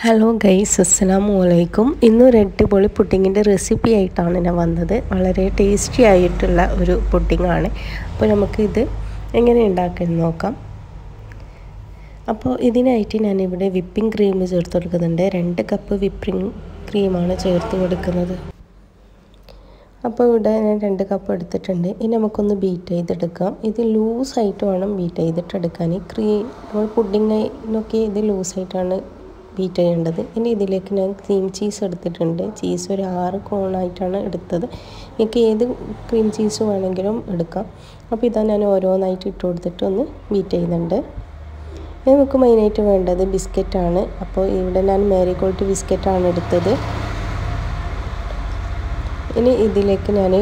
Hello guys, അസ്സലാമു അലൈക്കും. ഇന്നൊരു അടിപൊളി പുഡിങ്ങിൻ്റെ റെസിപ്പി ആയിട്ടാണ് ഞാൻ വന്നത്. വളരെ ടേസ്റ്റി ആയിട്ടുള്ള ഒരു പുഡിങ്ങാണ്. അപ്പോൾ നമുക്കിത് എങ്ങനെ ഉണ്ടാക്കുന്നത് നോക്കാം. അപ്പോൾ ഇതിനായിട്ട് ഞാനിവിടെ വിപ്പിംഗ് ക്രീം ചേർത്ത് കൊടുക്കുന്നുണ്ട്. 2 കപ്പ് വിപ്പിംഗ് ക്രീമാണ് ചേർത്ത് കൊടുക്കുന്നത്. അപ്പോൾ ഇവിടെ ഞാൻ 2 കപ്പ് എടുത്തിട്ടുണ്ട്. ഇനി നമുക്കൊന്ന് ബീറ്റ് ചെയ്തെടുക്കാം. ഇത് ലൂസായിട്ട് വേണം ബീറ്റ് ചെയ്തിട്ടെടുക്കാൻ. നമ്മൾ പുഡിങ്ങിനൊക്കെ ഇത് ലൂസായിട്ടാണ് ബീറ്റ് ചെയ്യേണ്ടത്. ഇനി ഇതിലേക്ക് ഞാൻ ക്രീം ചീസ് എടുത്തിട്ടുണ്ട്. ചീസ് ഒരു 6 കോണായിട്ടാണ് എടുത്തത്. എനിക്ക് ഏത് ക്രീം ചീസ് വേണമെങ്കിലും എടുക്കാം. അപ്പോൾ ഇതാ ഞാൻ ഓരോന്നായിട്ട് ഇട്ട് കൊടുത്തിട്ട് ഒന്ന് ബീറ്റ് ചെയ്യുന്നുണ്ട്. ഇനി നമുക്ക് മെയിനായിട്ട് വേണ്ടത് ബിസ്ക്കറ്റാണ്. അപ്പോൾ ഇവിടെ ഞാൻ മാരിഗോൾഡ് ബിസ്ക്കറ്റാണ് എടുത്തത്. ഇനി ഇതിലേക്ക് ഞാൻ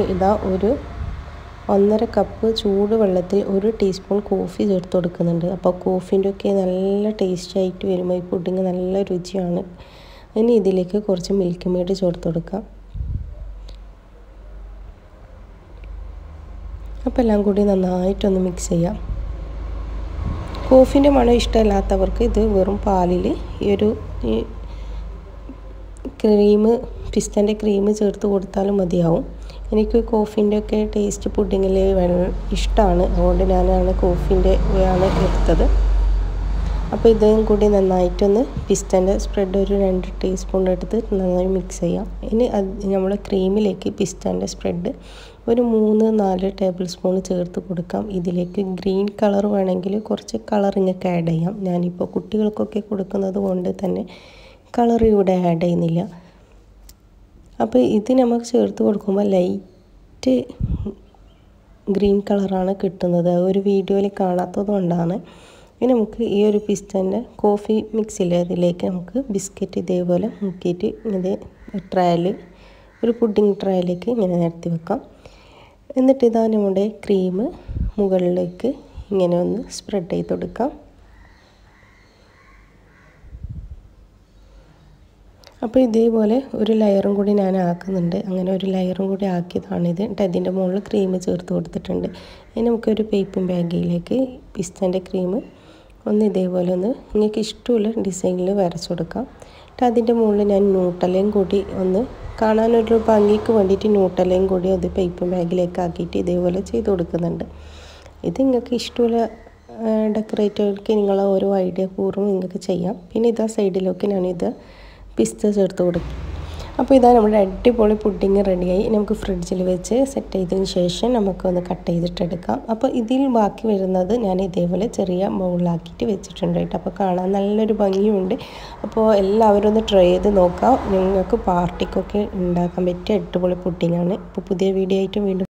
ഒരു 1.5 കപ്പ് ചൂടുവെള്ളത്തിൽ 1 ടീസ്പൂൺ കോഫി ചേർത്ത് കൊടുക്കുന്നുണ്ട്. അപ്പോൾ കോഫീൻ്റെ ഒക്കെ നല്ല ടേസ്റ്റ് ആയിട്ട് വരുമ്പോൾ ഈ പുഡിങ് നല്ല രുചിയാണ്. ഇനി ഇതിലേക്ക് കുറച്ച് മിൽക്ക് മെയ്ഡ് ചേർത്ത് കൊടുക്കാം. അപ്പോൾ എല്ലാം കൂടി നന്നായിട്ടൊന്ന് മിക്സ് ചെയ്യാം. കോഫീൻ്റെ മണം ഇഷ്ടമില്ലാത്തവർക്ക് ഇത് വെറും പാലിൽ ഈ പിസ്തൻ്റെ ക്രീം ചേർത്ത് കൊടുത്താലും മതിയാവും. എനിക്ക് കോഫീൻ്റെ ഒക്കെ ടേസ്റ്റ് പുഡിങ്ങിൽ ഇഷ്ടമാണ്. അതുകൊണ്ട് ഞാനാണ് കോഫീൻ്റെ എടുത്തത്. അപ്പോൾ ഇതും കൂടി നന്നായിട്ടൊന്ന് പിസ്തൻ്റെ സ്പ്രെഡ് ഒരു 2 ടീസ്പൂൺ എടുത്ത് നന്നായി മിക്സ് ചെയ്യാം. ഇനി നമ്മൾ ക്രീമിലേക്ക് പിസ്തൻ്റെ സ്പ്രെഡ് ഒരു 3-4 ടേബിൾ സ്പൂൺ ചേർത്ത് കൊടുക്കാം. ഇതിലേക്ക് ഗ്രീൻ കളർ വേണമെങ്കിൽ കുറച്ച് കളറിങ്ങൊക്കെ ആഡ് ചെയ്യാം. ഞാനിപ്പോൾ കുട്ടികൾക്കൊക്കെ കൊടുക്കുന്നത് കൊണ്ട് തന്നെ കളർ ഇവിടെ ആഡ് ചെയ്യുന്നില്ല. അപ്പോൾ ഇത് നമുക്ക് ചേർത്ത് കൊടുക്കുമ്പോൾ ലൈറ്റ് ഗ്രീൻ കളറാണ് കിട്ടുന്നത്. ഒരു വീഡിയോയിൽ കാണാത്തത് കൊണ്ടാണ്. ഇനി നമുക്ക് ഈ ഒരു പിസ്തൻ്റെ കോഫി മിക്സിലെ അതിലേക്ക് നമുക്ക് ബിസ്ക്കറ്റ് ഇതേപോലെ മുക്കിയിട്ട് ഇത് ഒരു പുഡിംഗ് ട്രയലിലേക്ക് ഇങ്ങനെ നിരത്തി വെക്കാം. എന്നിട്ട് ഇതാ നമ്മുടെ ക്രീം മുകളിലേക്ക് ഇങ്ങനെ ഒന്ന് സ്പ്രെഡ് ചെയ്ത് കൊടുക്കാം. അപ്പോൾ ഇതേപോലെ ഒരു ലെയറും കൂടി ഞാൻ ആക്കുന്നുണ്ട്. അങ്ങനെ ഒരു ലെയറും കൂടി ആക്കിയതാണിത്. എന്നിട്ട് അതിൻ്റെ മുകളിൽ ക്രീം ചേർത്ത് കൊടുത്തിട്ടുണ്ട്. ഇനി നമുക്കൊരു പേപ്പറിംഗ് ബാഗിലേക്ക് പിസ്തൻ്റെ ക്രീം ഇതേപോലെ നിങ്ങൾക്ക് ഇഷ്ടമുള്ള ഡിസൈനിൽ വരച്ചു കൊടുക്കാം. എന്നിട്ട് അതിൻ്റെ മുകളിൽ ഞാൻ ന്യൂട്ടലയും കൂടി കാണാനൊരു ഭംഗിക്ക് വേണ്ടിയിട്ട് ന്യൂട്ടലയും കൂടി അത് പേപ്പറിംഗ് ബാഗിലേക്ക് ആക്കിയിട്ട് ഇതേപോലെ ചെയ്ത് കൊടുക്കുന്നുണ്ട്. ഇത് നിങ്ങൾക്ക് ഇഷ്ടമുള്ള ഡെക്കറേറ്റർക്ക് നിങ്ങളെ ഓരോ ഐഡിയ പൂർവ്വം നിങ്ങൾക്ക് ചെയ്യാം. പിന്നെ ഇതാ സൈഡിലൊക്കെ ഞാനിത് പിസ്ത ചേർത്ത് കൊടുക്കും. അപ്പോൾ ഇതാ നമ്മുടെ അടിപൊളി പുഡിങ് റെഡിയായി. നമുക്ക് ഫ്രിഡ്ജിൽ വെച്ച് സെറ്റ് ചെയ്തതിന് ശേഷം നമുക്കൊന്ന് കട്ട് ചെയ്തിട്ടെടുക്കാം. അപ്പോൾ ഇതിൽ ബാക്കി വരുന്നത് ഞാൻ ഇതേപോലെ ചെറിയ ബൗളിലാക്കിയിട്ട് വെച്ചിട്ടുണ്ട് കേട്ടോ. അപ്പോൾ കാണാൻ നല്ലൊരു ഭംഗിയുണ്ട്. അപ്പോൾ എല്ലാവരും ഒന്ന് ട്രൈ ചെയ്ത് നോക്കാം. നിങ്ങൾക്ക് പാർട്ടിക്കൊക്കെ ഉണ്ടാക്കാൻ പറ്റിയ അടിപൊളി പുഡിങ്ങാണ്. ഇപ്പോൾ പുതിയ വീഡിയോ ആയിട്ട് വീണ്ടും